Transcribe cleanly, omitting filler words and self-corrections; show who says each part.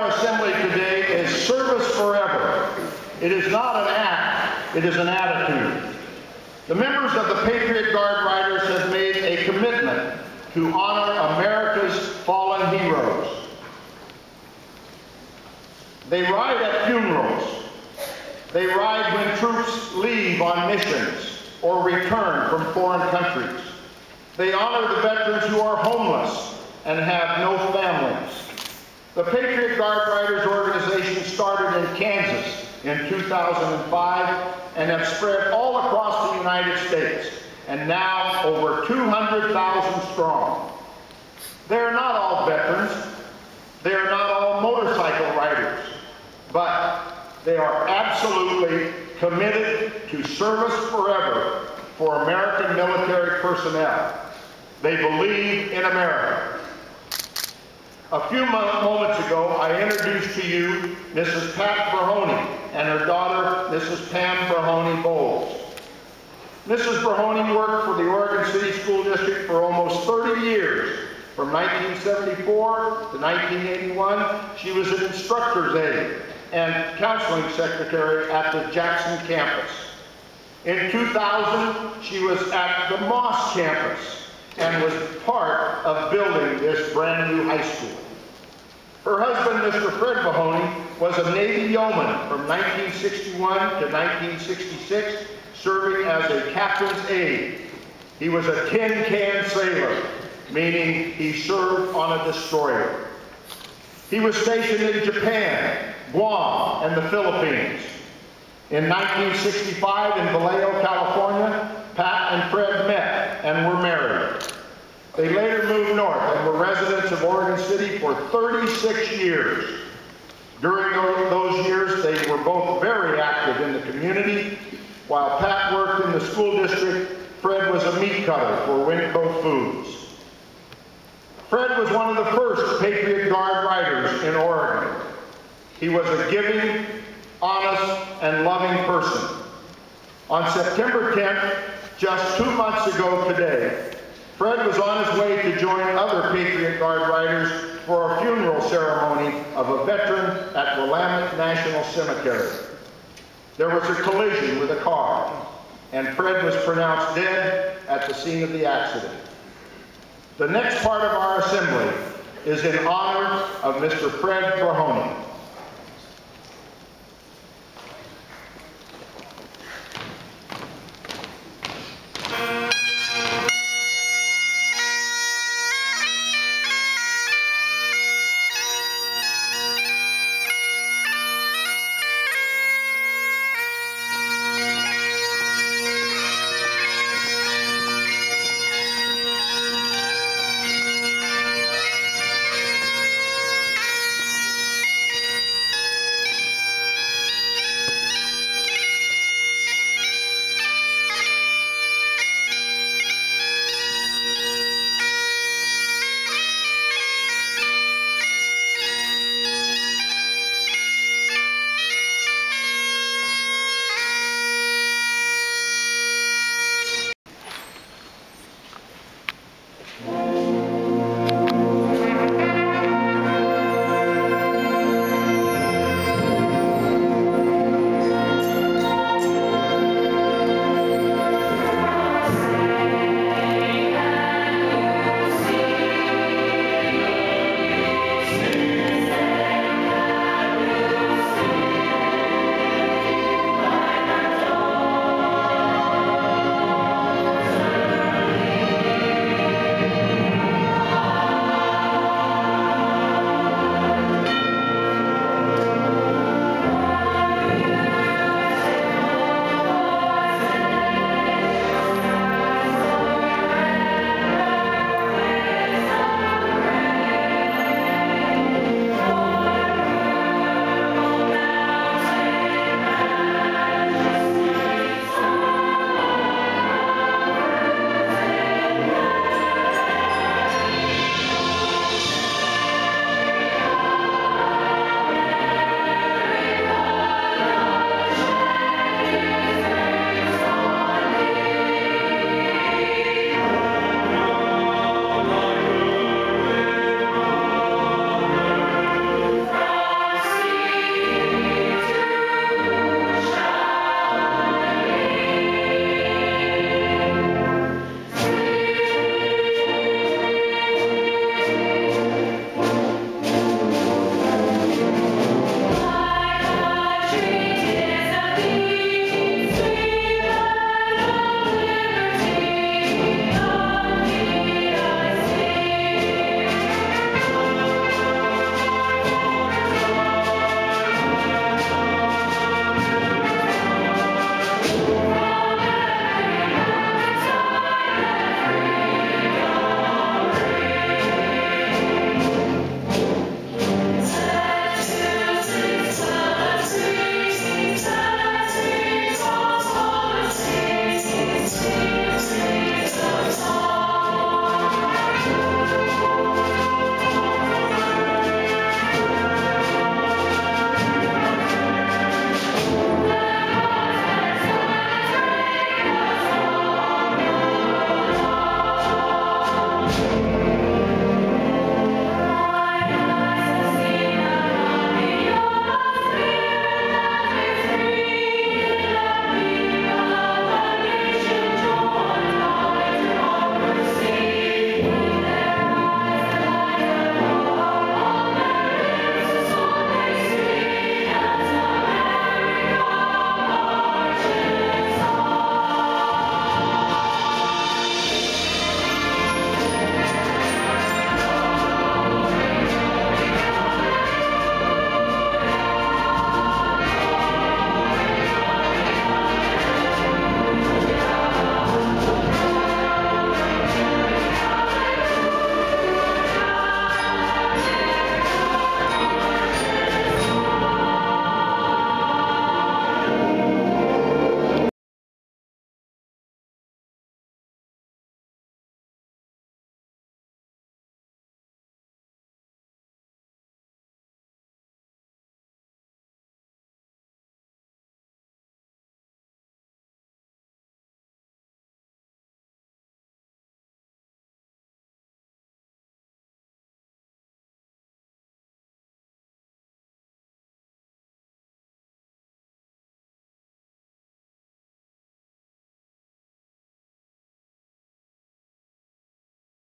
Speaker 1: our assembly today is service forever. It is not an act, it is an attitude. The members of the Patriot Guard Riders have made a commitment to honor America's fallen heroes. They ride at funerals. They ride when troops leave on missions or return from foreign countries. They honor the veterans who are homeless and have no families. The Patriot Guard Riders organization started in Kansas in 2005 and have spread all across the United States, and now over 200,000 strong. They are not all veterans. They are not all motorcycle riders, but they are absolutely committed to service forever for American military personnel. They believe in America. A few moments ago, I introduced to you Mrs. Pat Brehony and her daughter, Mrs. Pam Brehony Bowles. Mrs. Brehony worked for the Oregon City School District for almost 30 years. From 1974 to 1981, she was an instructor's aide and counseling secretary at the Jackson campus. In 2000, she was at the Moss campus and was part of building this brand new high school. Her husband, Mr. Fred Mahoney, was a Navy yeoman from 1961 to 1966, serving as a captain's aide. He was a tin can sailor, meaning he served on a destroyer. He was stationed in Japan, Guam, and the Philippines. In 1965 in Vallejo, California, Pat and Fred met and were married. They later moved north and were residents of Oregon City for 36 years. During those years, they were both very active in the community. While Pat worked in the school district, Fred was a meat cutter for Winco Foods. Fred was one of the first Patriot Guard Riders in Oregon. He was a giving, honest, and loving person. On September 10th, just 2 months ago today, Fred was on his way to join other Patriot Guard Riders for a funeral ceremony of a veteran at Willamette National Cemetery. There was a collision with a car, and Fred was pronounced dead at the scene of the accident. The next part of our assembly is in honor of Mr. Fred Brehony.